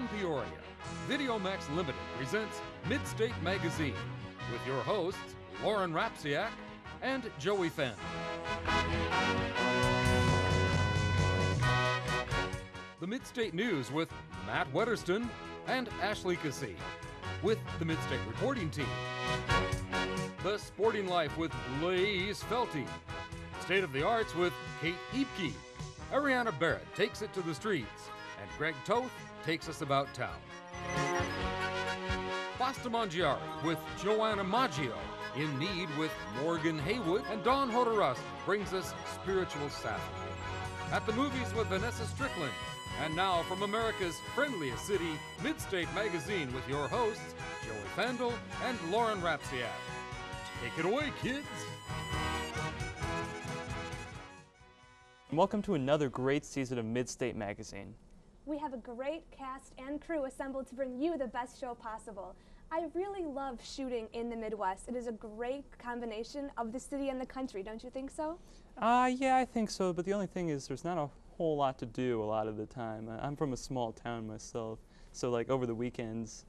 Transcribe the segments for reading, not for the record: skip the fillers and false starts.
From Peoria, VideoMax Limited presents Midstate Magazine with your hosts, Lauren Rapsiak and Joey Fenn. The Midstate News with Matt Wedderston and Ashley Cassee with the Midstate Reporting Team. The Sporting Life with Blaze Felty. State of the Arts with Kate Epke. Ariana Barrett takes it to the streets, and Greg Toth takes us about town. Basta Mangiare with Joanna Maggio. In Need with Morgan Haywood, and Dawn Hodoras brings us Spiritual Sabbath. At the Movies with Vanessa Strickland. And now from America's friendliest city, Midstate Magazine with your hosts, Joey Fandel and Lauren Rapsiak. Take it away, kids! Welcome to another great season of Midstate Magazine. We have a great cast and crew assembled to bring you the best show possible. I really love shooting in the Midwest. It is a great combination of the city and the country, don't you think so? Yeah, I think so, but the only thing is there's not a whole lot to do a lot of the time. I'm from a small town myself, so like over the weekends,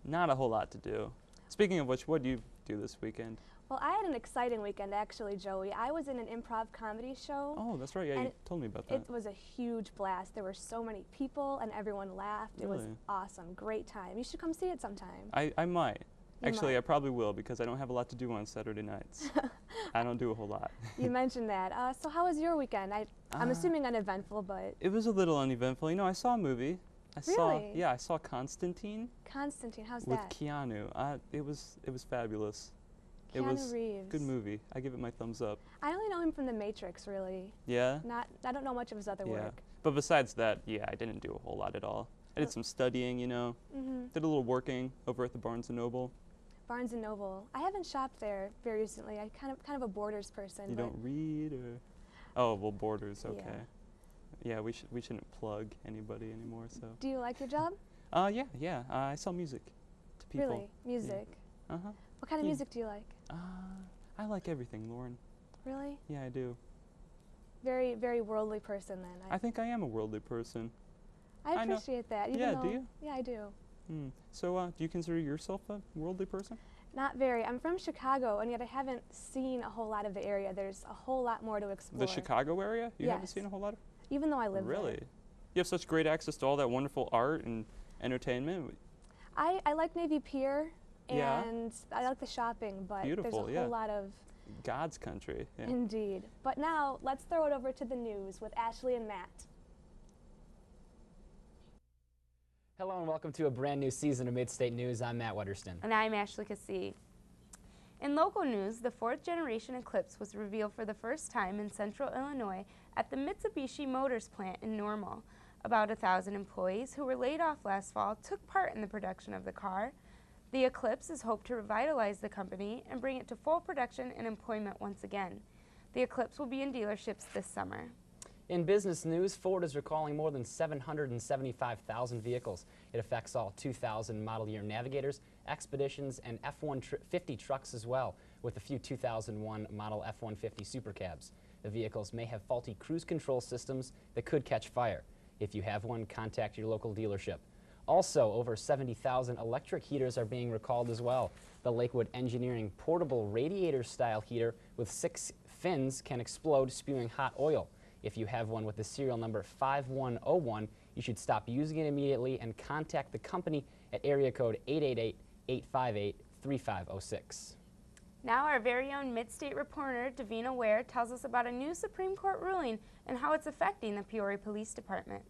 not a whole lot to do. Speaking of which, what do you do this weekend? Well, I had an exciting weekend actually, Joey. I was in an improv comedy show. Oh, that's right, yeah, you told me about that. It was a huge blast. There were so many people and everyone laughed. Really? It was awesome, great time. You should come see it sometime. I might. Actually, I probably will because I don't have a lot to do on Saturday nights. I don't do a whole lot. You mentioned that. So how was your weekend? I'm assuming uneventful, but... It was a little uneventful. You know, I saw a movie. Really? I saw Constantine. Constantine, how's with that? With Keanu. It was fabulous. Keanu it was Reeves. Good movie. I give it my thumbs up. I only know him from The Matrix, really. Yeah? I don't know much of his other work. But besides that, yeah, I didn't do a whole lot at all. I did some studying, you know. Did a little working over at the Barnes & Noble. Barnes & Noble. I haven't shopped there very recently. I'm kind of a Borders person. You don't read, or? Oh, well, Borders, okay. Yeah, we shouldn't plug anybody anymore, so. Do you like your job? Yeah. I sell music to people. Really? Music? Yeah. Uh-huh. What kind of music do you like? I like everything, Lauren. Really? Yeah, I do. Very, very worldly person, then. I think I am a worldly person. I appreciate that. Yeah, do you? Yeah, I do. So, do you consider yourself a worldly person? Not very. I'm from Chicago, and yet I haven't seen a whole lot of the area. There's a whole lot more to explore. The Chicago area? You Yes. haven't seen a whole lot of? Even though I live there. Really? You have such great access to all that wonderful art and entertainment. I like Navy Pier, and I like the shopping, but there's a whole lot of... God's country. Yeah. Indeed. But now, let's throw it over to the news with Ashley and Matt. Hello and welcome to a brand new season of Midstate News. I'm Matt Wedderston. And I'm Ashley Cassee. In local news, the fourth generation Eclipse was revealed for the first time in central Illinois at the Mitsubishi Motors plant in Normal. About 1,000 employees who were laid off last fall took part in the production of the car. The Eclipse is hoped to revitalize the company and bring it to full production and employment once again. The Eclipse will be in dealerships this summer. In business news, Ford is recalling more than 775,000 vehicles. It affects all 2000 model year Navigators, Expeditions, and F-150 trucks as well, with a few 2001 model F-150 Supercabs. The vehicles may have faulty cruise control systems that could catch fire. If you have one, contact your local dealership. Also, over 70,000 electric heaters are being recalled as well. The Lakewood Engineering portable radiator-style heater with 6 fins can explode, spewing hot oil. If you have one with the serial number 5101, you should stop using it immediately and contact the company at area code 888-858-3506. Now our very own Midstate reporter, Davina Ware, tells us about a new Supreme Court ruling and how it's affecting the Peoria Police Department.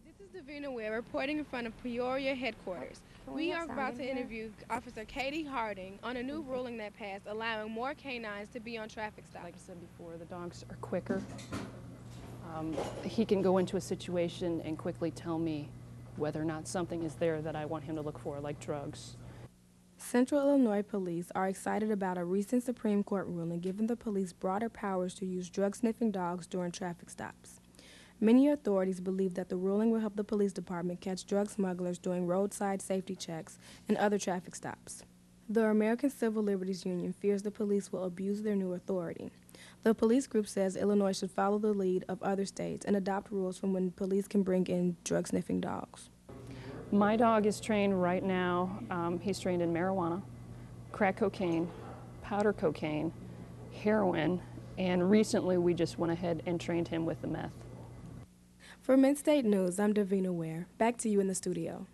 This is Davina Ware reporting in front of Peoria headquarters. We are about to interview Officer Katie Harding on a new ruling that passed allowing more canines to be on traffic stops. Like I said before, the dogs are quicker. He can go into a situation and quickly tell me whether or not something is there that I want him to look for, like drugs. Central Illinois police are excited about a recent Supreme Court ruling giving the police broader powers to use drug-sniffing dogs during traffic stops. Many authorities believe that the ruling will help the police department catch drug smugglers doing roadside safety checks and other traffic stops. The American Civil Liberties Union fears the police will abuse their new authority. The police group says Illinois should follow the lead of other states and adopt rules for when police can bring in drug-sniffing dogs. My dog is trained right now. He's trained in marijuana, crack cocaine, powder cocaine, heroin, and recently we just went ahead and trained him with the meth. For Midstate News, I'm Davina Ware. Back to you in the studio.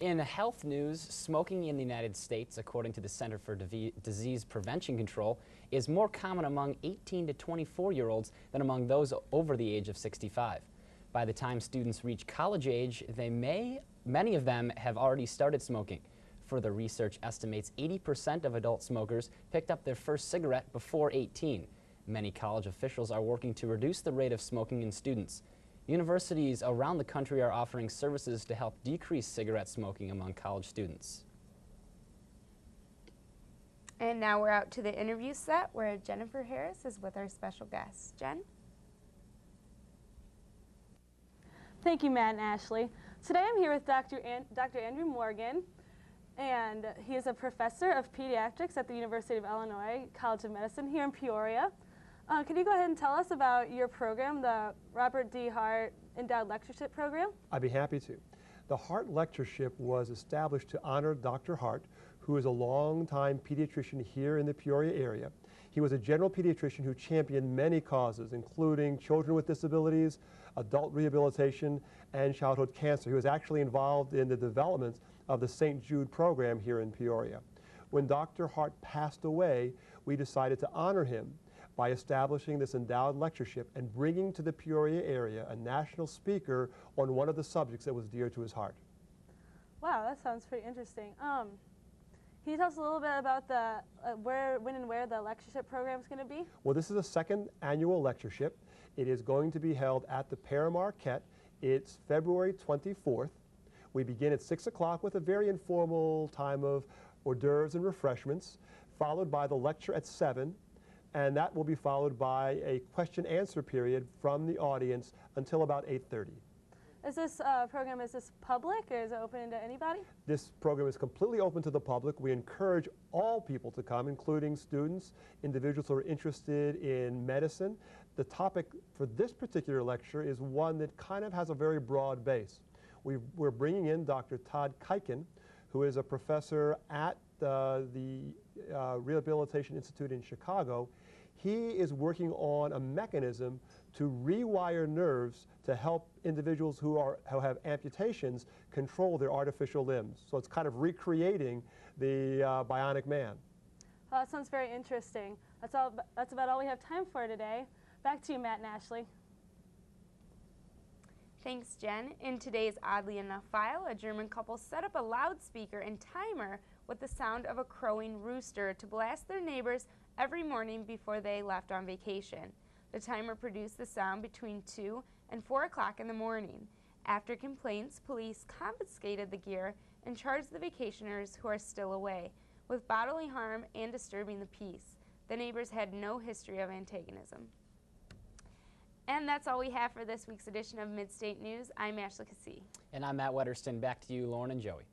In health news, smoking in the United States, according to the Center for Disease Prevention Control, is more common among 18 to 24-year-olds than among those over the age of 65. By the time students reach college age, many of them have already started smoking. Further research estimates 80% of adult smokers picked up their first cigarette before 18. Many college officials are working to reduce the rate of smoking in students. Universities around the country are offering services to help decrease cigarette smoking among college students. And now we're out to the interview set where Jennifer Harris is with our special guest. Jen? Thank you, Matt and Ashley. Today I'm here with Dr. Andrew Morgan, and he is a professor of pediatrics at the University of Illinois College of Medicine here in Peoria. Can you go ahead and tell us about your program, the Robert D. Hart Endowed Lectureship Program? I'd be happy to. The Hart Lectureship was established to honor Dr. Hart, who is a longtime pediatrician here in the Peoria area. He was a general pediatrician who championed many causes, including children with disabilities, adult rehabilitation, and childhood cancer. He was actually involved in the development of the St. Jude program here in Peoria. When Dr. Hart passed away, we decided to honor him by establishing this endowed lectureship and bringing to the Peoria area a national speaker on one of the subjects that was dear to his heart. Wow, that sounds pretty interesting. Can you tell us a little bit about the when and where the lectureship program is going to be? Well, this is the second annual lectureship. It is going to be held at the Pere Marquette. It's February 24th. We begin at 6 o'clock with a very informal time of hors d'oeuvres and refreshments, followed by the lecture at 7. And that will be followed by a question-answer period from the audience until about 8:30. Is this program, is this public or is it open to anybody? This program is completely open to the public. We encourage all people to come, including students, individuals who are interested in medicine. The topic for this particular lecture is one that kind of has a very broad base. We're bringing in Dr. Todd Kiken, who is a professor at the Rehabilitation Institute in Chicago. He is working on a mechanism to rewire nerves to help individuals who have amputations control their artificial limbs. So it's kind of recreating the bionic man. Well, that sounds very interesting. That's about all we have time for today. Back to you, Matt and Ashley. Thanks, Jen. In today's Oddly Enough file, a German couple set up a loudspeaker and timer with the sound of a crowing rooster to blast their neighbors every morning before they left on vacation. The timer produced the sound between 2 and 4 o'clock in the morning. After complaints, police confiscated the gear and charged the vacationers who are still away with bodily harm and disturbing the peace. The neighbors had no history of antagonism. And that's all we have for this week's edition of Midstate News. I'm Ashley Cassie. And I'm Matt Wedderston. Back to you, Lauren and Joey.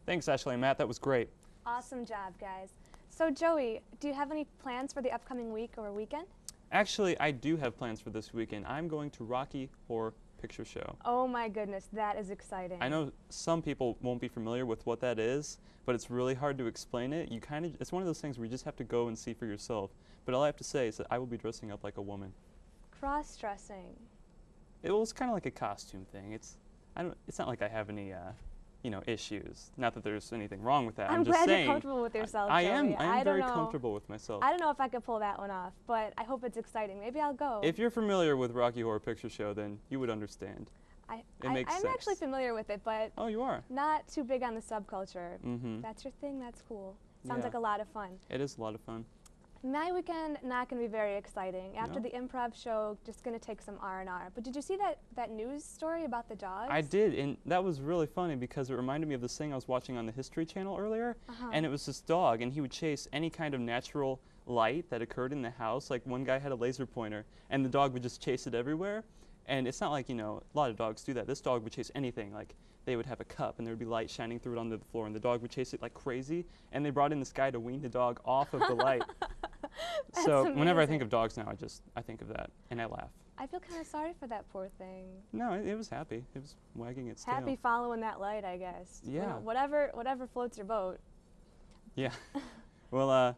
Thanks, Ashley and Matt. That was great. Awesome job, guys. So, Joey, do you have any plans for the upcoming week or weekend? Actually, I do have plans for this weekend. I'm going to Rocky Horror Picture Show. Oh my goodness, that is exciting. I know some people won't be familiar with what that is, but it's really hard to explain it. It's one of those things where you just have to go and see for yourself. But all I have to say is that I will be dressing up like a woman. Cross-dressing. It's kind of like a costume thing. It's not like I have any issues. Not that there's anything wrong with that. I'm just glad saying, you're comfortable with yourself, I Joey. am very comfortable with myself. I don't know if I could pull that one off, but I hope it's exciting. Maybe I'll go. If you're familiar with Rocky Horror Picture Show, then you would understand. It makes sense. I'm actually familiar with it, but oh, you are? Not too big on the subculture. Mm-hmm. That's your thing. That's cool. Sounds Yeah. like a lot of fun. It is a lot of fun. My weekend not going to be very exciting. After No? the improv show, just going to take some R&R. But did you see that news story about the dogs? I did, and that was really funny because it reminded me of this thing I was watching on the History Channel earlier, and it was this dog, and he would chase any kind of natural light that occurred in the house. Like one guy had a laser pointer, and the dog would just chase it everywhere. And it's not like, you know, a lot of dogs do that. This dog would chase anything. Like, they would have a cup and there would be light shining through it onto the floor, and the dog would chase it like crazy. And they brought in this guy to wean the dog off of the light. So whenever I think of dogs now, I think of that and I laugh. I feel kind of sorry for that poor thing. No, it was happy. It was wagging its tail. Happy following that light, I guess. You Yeah. know, whatever floats your boat. Yeah. Well,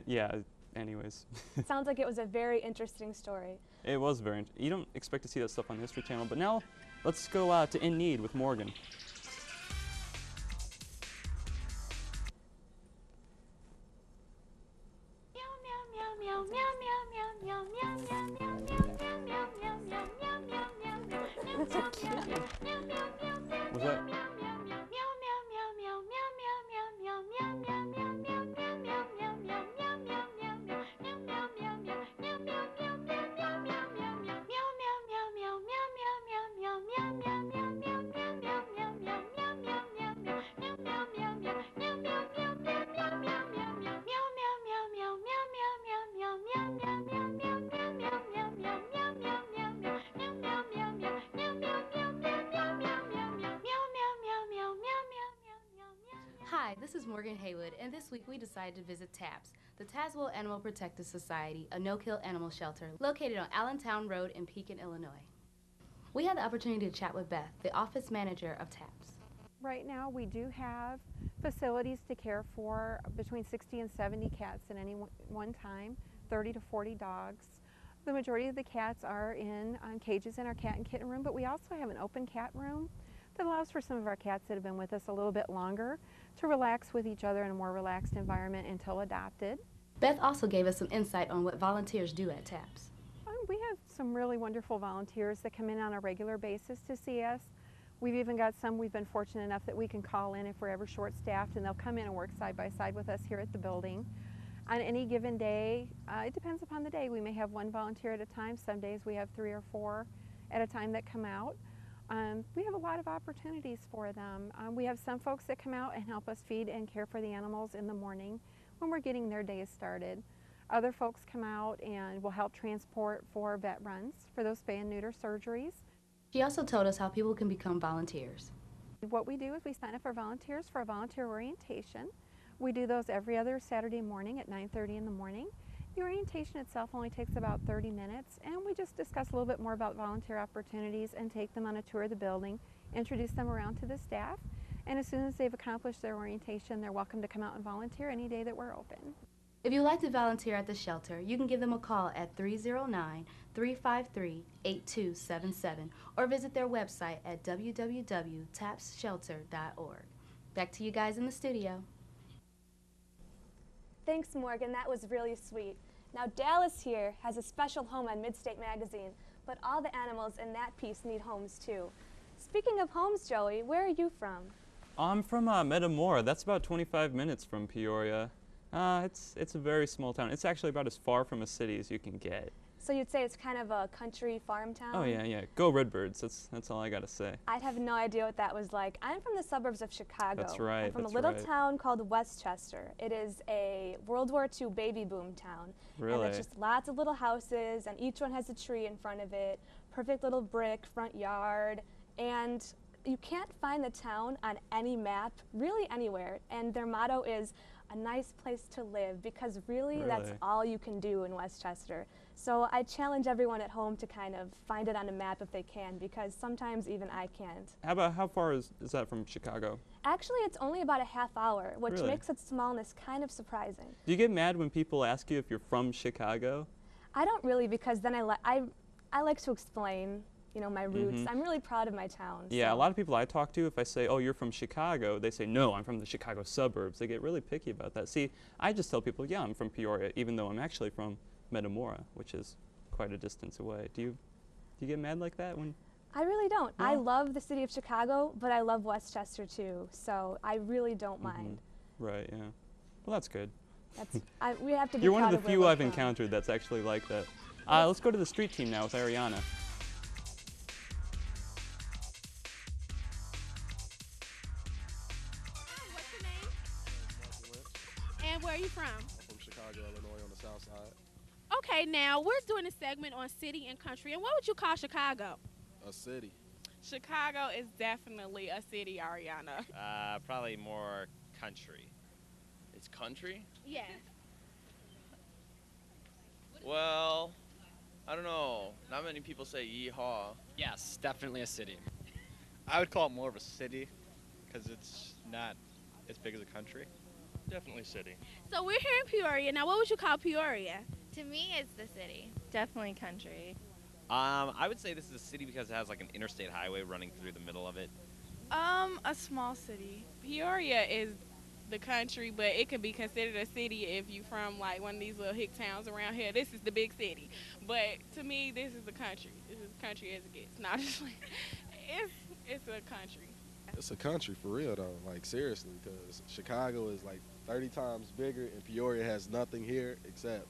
yeah, anyways. Sounds like it was a very interesting story. It was very, you don't expect to see that stuff on the History Channel, but now let's go to In Need with Morgan. Was that? Hi, this is Morgan Haywood, and this week we decided to visit TAPS, the Tazewell Animal Protective Society, a no-kill animal shelter located on Allentown Road in Pekin, Illinois. We had the opportunity to chat with Beth, the office manager of TAPS. Right now we do have facilities to care for between 60 and 70 cats at any one time, 30 to 40 dogs. The majority of the cats are in cages in our cat and kitten room, but we also have an open cat room that allows for some of our cats that have been with us a little bit longer to relax with each other in a more relaxed environment until adopted. Beth also gave us some insight on what volunteers do at TAPS. We have some really wonderful volunteers that come in on a regular basis to see us. We've even got some we've been fortunate enough that we can call in if we're ever short-staffed, and they'll come in and work side by side with us here at the building. On any given day, it depends upon the day. We may have one volunteer at a time. Some days we have 3 or 4 at a time that come out. We have a lot of opportunities for them. We have some folks that come out and help us feed and care for the animals in the morning when we're getting their days started. Other folks come out and will help transport for vet runs for those spay and neuter surgeries. She also told us how people can become volunteers. What we do is we sign up for volunteers for a volunteer orientation. We do those every other Saturday morning at 9:30 in the morning. The orientation itself only takes about 30 minutes, and we just discuss a little bit more about volunteer opportunities and take them on a tour of the building, introduce them around to the staff, and as soon as they've accomplished their orientation, they're welcome to come out and volunteer any day that we're open. If you'd like to volunteer at the shelter, you can give them a call at 309-353-8277 or visit their website at www.tapsshelter.org. Back to you guys in the studio. Thanks, Morgan. That was really sweet. Now, Dallas here has a special home on Midstate magazine, but all the animals in that piece need homes too. Speaking of homes, Joey, where are you from? I'm from Metamora. That's about 25 minutes from Peoria. It's a very small town. It's actually about as far from a city as you can get. So you'd say it's kind of a country farm town? Oh yeah. Go Redbirds. That's all I gotta say. I'd have no idea what that was like. I'm from the suburbs of Chicago. That's right. I'm from that's a little right. town called Westchester. It is a World War II baby boom town. Really? And there's just lots of little houses, and each one has a tree in front of it. Perfect little brick front yard, and you can't find the town on any map, really anywhere. And their motto is a nice place to live, because really that's all you can do in Westchester. So I challenge everyone at home to kind of find it on a map if they can, because sometimes even I can't. How far is that from Chicago? Actually, it's only about a half hour, which Really? makes its smallness kind of surprising. Do you get mad when people ask you if you're from Chicago? I don't really, because then I like to explain, you know, my roots. I'm really proud of my town. Yeah, so. a lot of people I talk to, if I say, oh, you're from Chicago, they say, no, I'm from the Chicago suburbs. They get really picky about that. See, I just tell people, yeah, I'm from Peoria, even though I'm actually from Metamora, which is quite a distance away. Do you get mad like that when? I really don't. No? I love the city of Chicago, but I love Westchester too, so I really don't mind. Right, yeah. Well, that's good. That's, we have to be You're one of proud the where few we're I've from. encountered that's actually like that. Let's go to the street team now with Ariana. What's your name? And where are you from? I'm from Chicago, Illinois, on the south side. Okay, now we're doing a segment on city and country, and what would you call Chicago? A city. Chicago is definitely a city, Ariana. Probably more country. It's country? Yes. Well, I don't know. Not many people say yeehaw. Yes, definitely a city. I would call it more of a city because it's not as big as a country. Definitely city. So we're here in Peoria. Now, what would you call Peoria? To me, it's the city. Definitely country. I would say this is a city because it has like an interstate highway running through the middle of it. A small city. Peoria is the country, but it could be considered a city if you from like one of these little hick towns around here. This is the big city. But to me, this is the country. This is country as it gets. Not just like, it's a country. It's a country for real though, like seriously, because Chicago is like 30 times bigger and Peoria has nothing here except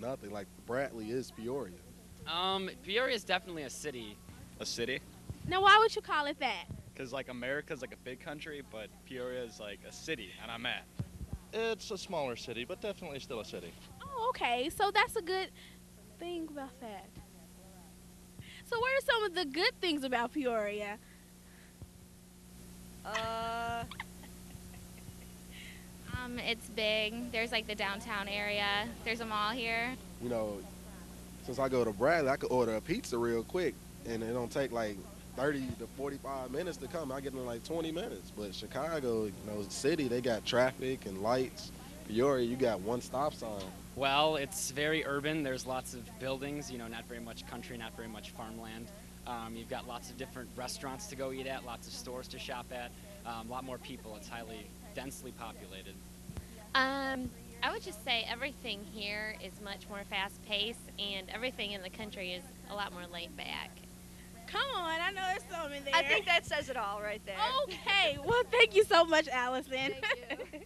nothing. Like Bradley is Peoria. Peoria is definitely a city. A city? Now, why would you call it that? Because like America's like a big country, but Peoria is like a city, and I'm at. It's a smaller city, but definitely still a city. Oh, okay. So that's a good thing about that. So what are some of the good things about Peoria? It's big. There's like the downtown area. There's a mall here. You know, since I go to Bradley, I could order a pizza real quick, and it don't take like 30 to 45 minutes to come. I get in like 20 minutes. But Chicago, you know, city, they got traffic and lights. Peoria, you got one stop sign. Well, it's very urban. There's lots of buildings, you know, not very much country, not very much farmland. You've got lots of different restaurants to go eat at, lots of stores to shop at, a lot more people. It's highly densely populated. I would just say everything here is much more fast-paced, and everything in the country is a lot more laid back. Come on, I know there's something there. I think that says it all right there. Okay, well, thank you so much, Allison. Thank you.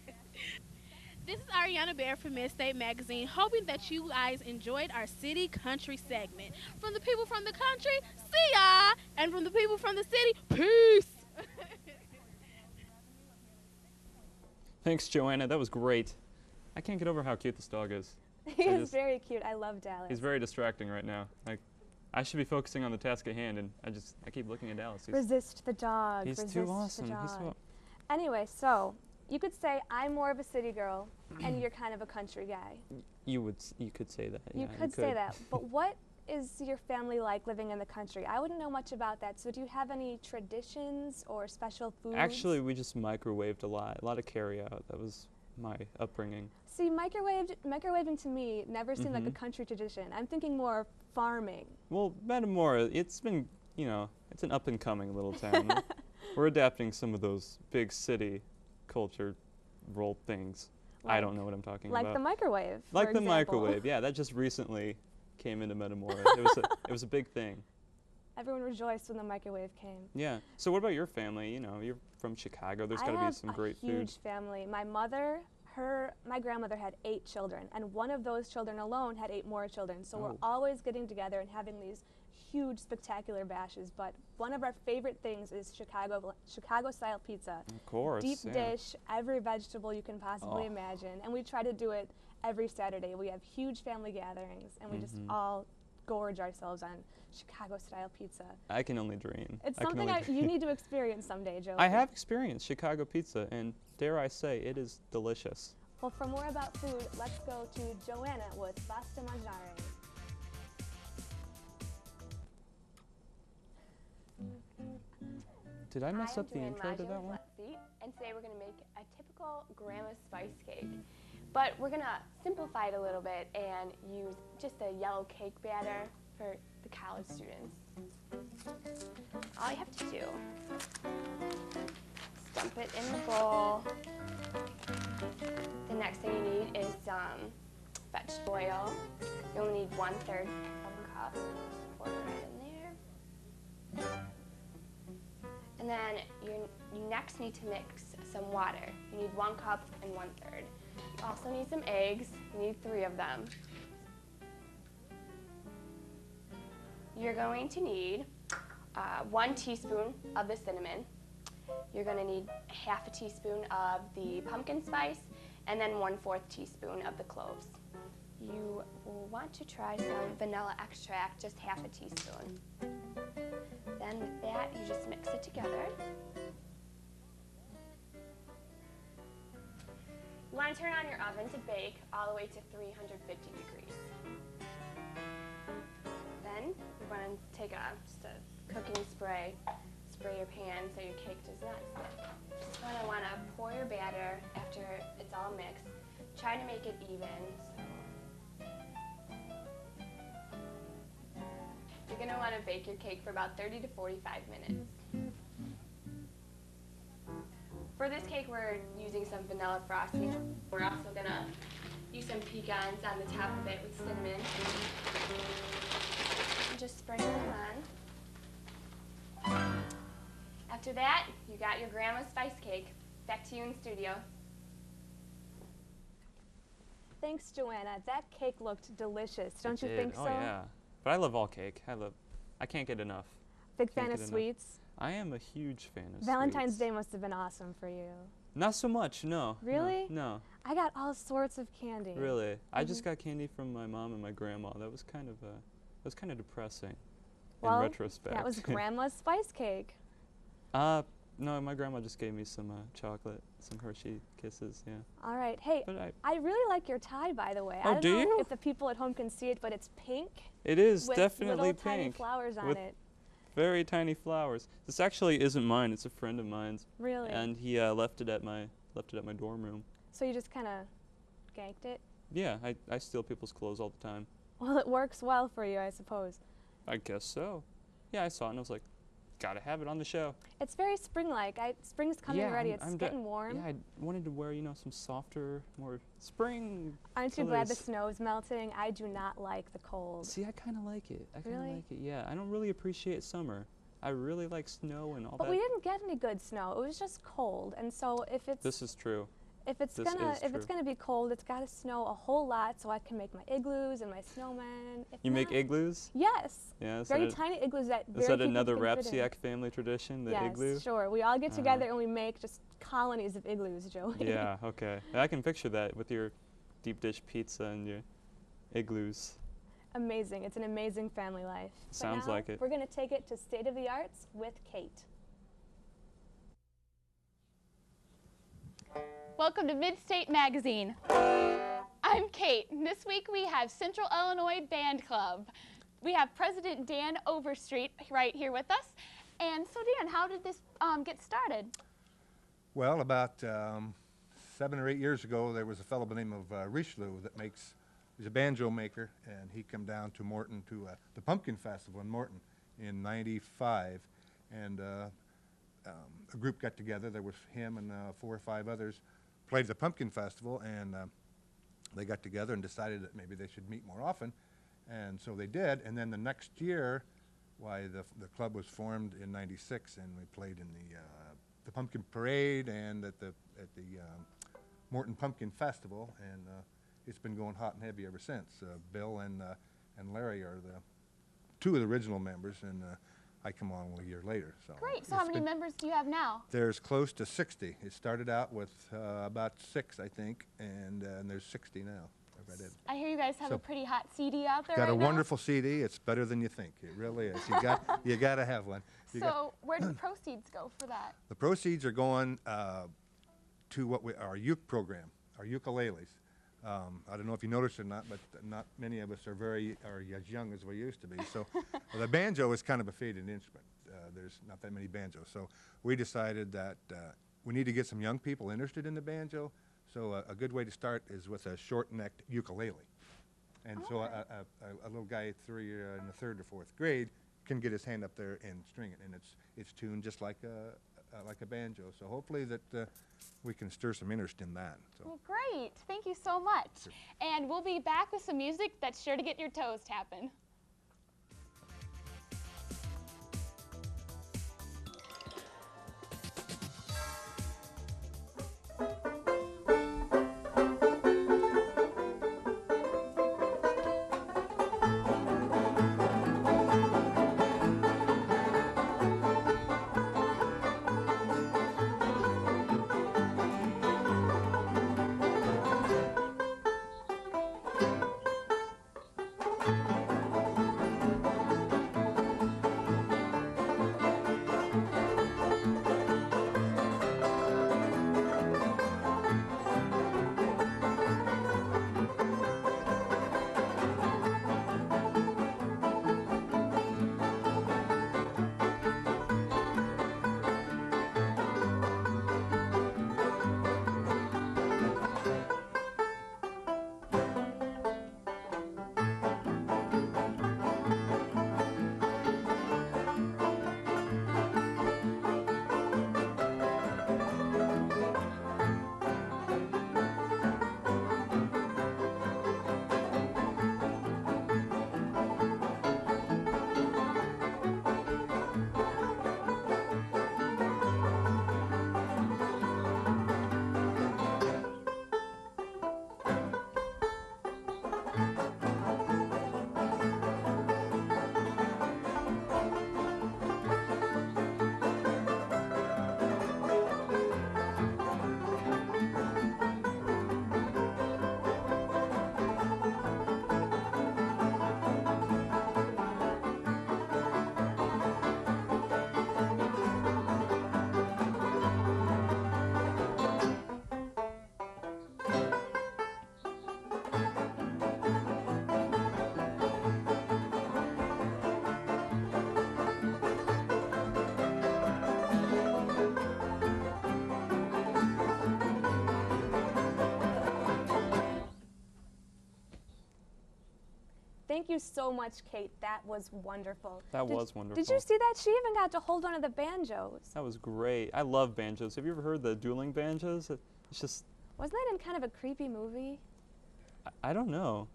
This is Ariana Bear from Midstate Magazine, hoping that you guys enjoyed our city country segment. From the people from the country, see ya! And from the people from the city, peace! Thanks, Joanna. That was great. I can't get over how cute this dog is. He is very cute. I love Dallas. He's very distracting right now. Like, I should be focusing on the task at hand, and I keep looking at Dallas. Resist the dog. He's resist too awesome. The dog. He's so. Anyway, so you could say I'm more of a city girl, and you're kind of a country guy. You could say that. You could say that. But what is your family like living in the country? I wouldn't know much about that. So do you have any traditions or special foods? Actually, we just microwaved a lot of carry-out. That was my upbringing. See, microwaving to me never seemed like a country tradition. I'm thinking more farming. Well, Metamora, it's been, you know, it's an up-and-coming little town. We're adapting some of those big city culture role things. I don't know what I'm talking about. Like the microwave, Like for the example. microwave, yeah. That just recently came into Metamora. It was a big thing. Everyone rejoiced when the microwave came. Yeah. So what about your family? You know, you're from Chicago. There's got to be some great food. I have a huge family. My mother, my grandmother had 8 children, and one of those children alone had 8 more children. So we're always getting together and having these huge, spectacular bashes. But one of our favorite things is Chicago-style pizza. Of course. Deep dish, every vegetable you can possibly imagine. And we try to do it every Saturday. We have huge family gatherings, and we just all gorge ourselves on Chicago-style pizza. I can only dream. It's something you need to experience someday, Joe. I have experienced Chicago pizza, and dare I say, it is delicious. Well, for more about food, let's go to Joanna with Basta Mangiare. Did I mess up the intro to that one? And today we're going to make a typical grandma spice cake. But we're going to simplify it a little bit and use just a yellow cake batter for the college students. All you have to do is dump it in the bowl. The next thing you need is vegetable oil. You only need 1/3 of a cup. Pour it right in there. And then you next need to mix some water. You need 1 cup and 1/3. You also need some eggs. You need 3 of them. You're going to need 1 teaspoon of the cinnamon. You're going to need 1/2 teaspoon of the pumpkin spice, and then 1/4 teaspoon of the cloves. you will want to try some vanilla extract, just half a teaspoon. Then with that, you just mix it together. You want to turn on your oven to bake all the way to 350 degrees. Then you're going to take just a cooking spray, spray your pan so your cake does not stick. Just going to want to pour your batter after it's all mixed. Try to make it even. You're going to want to bake your cake for about 30 to 45 minutes. For this cake, we're using some vanilla frosting. We're also going to use some pecans on the top of it with cinnamon. And just sprinkle them on. After that, you got your grandma's spice cake. Back to you in studio. Thanks, Joanna. That cake looked delicious. Don't you think so? Oh, yeah. But I love all cake. I can't get enough. Big fan of sweets? I am a huge fan of Valentine's sweets. Day must have been awesome for you. Not so much, no. Really? No. I got all sorts of candy. Really? I just got candy from my mom and my grandma. That was kind of depressing in retrospect. That was Grandma's spice cake. No, my grandma just gave me some chocolate, some Hershey Kisses, yeah. All right. Hey, I really like your tie, by the way. Oh, I don't do know you? if the people at home can see it, but it's pink. It is with definitely little tiny pink. flowers on with it. Very tiny flowers. This actually isn't mine. It's a friend of mine's. Really? And he left it at my dorm room. So you just kind of ganked it? Yeah, I steal people's clothes all the time. Well, it works well for you, I suppose. I guess so. Yeah, I saw it and I was like, gotta have it on the show. It's very spring-like. Spring's coming already. It's getting warm. Yeah, I wanted to wear, some softer, more spring Aren't you glad the colors. snow's melting? I do not like the cold. See, I kind of like it. I kind of Really? like it, yeah. I don't really appreciate summer. I really like snow and all But that. we didn't get any good snow. It was just cold. And so if it's This is true. if it's This gonna is if it's true. gonna be cold, it's gotta snow a whole lot so I can make my igloos and my snowmen. If You make not- igloos? Yes. Yeah, is Very that a- tiny igloos that Is very that few another people can fit in. Rapsiak family tradition, the yes, igloo? sure. We all get Uh-huh. together and we make just colonies of igloos, Joey. Yeah, okay. I can picture that with your deep dish pizza and your igloos. Amazing. It's an amazing family life. But Sounds now like it. We're going to take it to State of the Arts with Kate. Welcome to Midstate Magazine. I'm Kate, and this week we have Central Illinois Band Club. We have President Dan Overstreet right here with us. And so Dan, how did this get started? Well, about 7 or 8 years ago, there was a fellow by the name of Richelieu that he's a banjo maker, and he come down to Morton to the Pumpkin Festival in Morton in '95, and a group got together. There was him and 4 or 5 others played the Pumpkin Festival, and they got together and decided that maybe they should meet more often, and so they did. And then the next year, the club was formed in '96, and we played in the Pumpkin Parade and at the Morton Pumpkin Festival, and it's been going hot and heavy ever since. Bill and Larry are the 2 of the original members, and I come on a year later. So Great. So how many members do you have now? There's close to 60. It started out with about 6, I think, and there's 60 now. I hear you guys have So a pretty hot CD out there Got right a now. wonderful CD. It's better than you think. It really is. You got to have one. So where do the proceeds go for that? The proceeds are going to our uke program, our ukuleles. I don't know if you noticed or not, but not many of us are as young as we used to be. So the banjo is kind of a faded instrument. There's not that many banjos. So we decided that we need to get some young people interested in the banjo. So a good way to start is with a short-necked ukulele. And so a little guy in the 3rd or 4th grade can get his hand up there and string it, and it's tuned just like a banjo. So hopefully that we can stir some interest in that. So. Well, great. Thank you so much. Sure. And we'll be back with some music that's sure to get your toes tapping. Thank you so much, Kate. That was wonderful. That was wonderful. Did you see that? She even got to hold one of the banjos. That was great. I love banjos. Have you ever heard the dueling banjos? It's just... Wasn't that in kind of a creepy movie? I don't know.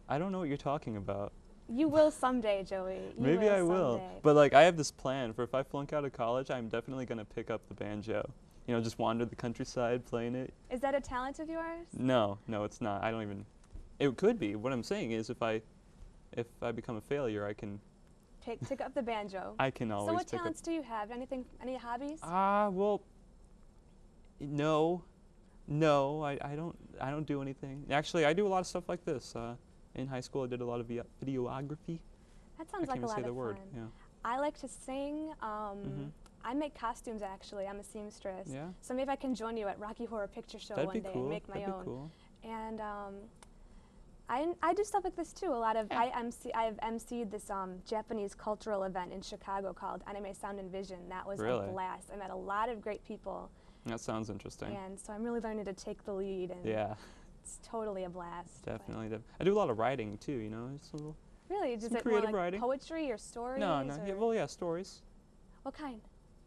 I don't know what you're talking about. You will someday, Joey. Maybe I will. Someday. But like, I have this plan for if I flunk out of college, I'm definitely going to pick up the banjo. You know, just wander the countryside playing it. Is that a talent of yours? No, it's not. I don't even... It could be. What I'm saying is if I become a failure, I can... Pick up the banjo. I can always So what pick up... talents do you have? Anything? Any hobbies? Well, no, I don't do anything. Actually, I do a lot of stuff like this. In high school, I did a lot of videography. That sounds like a lot of fun. Yeah. I like to sing. I make costumes, actually. I'm a seamstress. Yeah. So maybe I can join you at Rocky Horror Picture Show That'd one be day cool. and make my That'd own. Be cool. And I do stuff like this too. A lot of I've emceed this Japanese cultural event in Chicago called Anime Sound and Vision. That was Really? a blast. I met a lot of great people. That sounds interesting. And so I'm really learning to take the lead. And Yeah. It's totally a blast. Definitely. I do a lot of writing too. You know, it's a little. Really? Is Some it more creative like writing. poetry or stories? No. or Yeah, well, yeah, stories. What kind?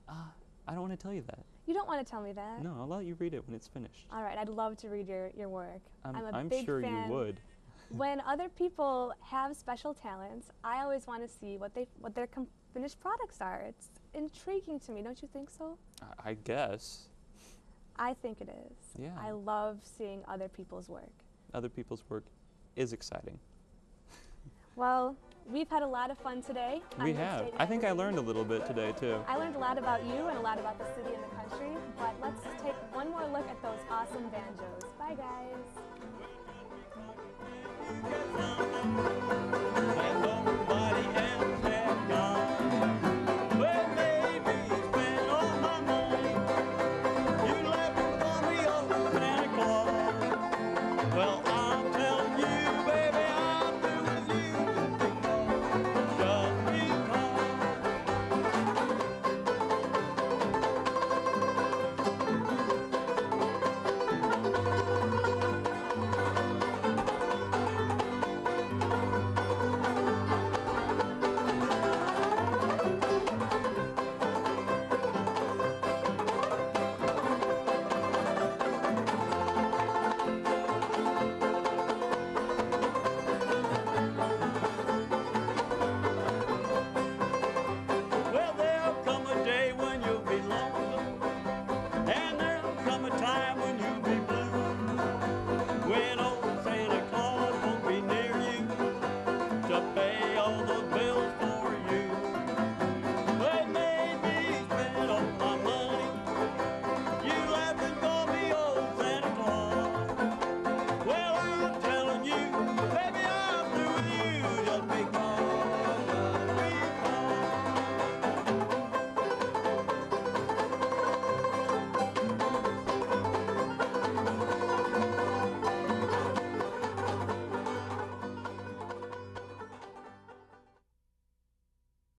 I don't want to tell you that. You don't want to tell me that. No, I'll let you read it when it's finished. All right, I'd love to read your work. I'm big sure fan. you would. When other people have special talents, I always want to see what their finished products are. It's intriguing to me, don't you think so? I guess. I think it is. Yeah. I love seeing other people's work. Other people's work is exciting. Well, we've had a lot of fun today. We have. I think I learned a little bit today too. I learned a lot about you and a lot about the city and the country, but let's take one more look at those awesome banjos. Bye, guys.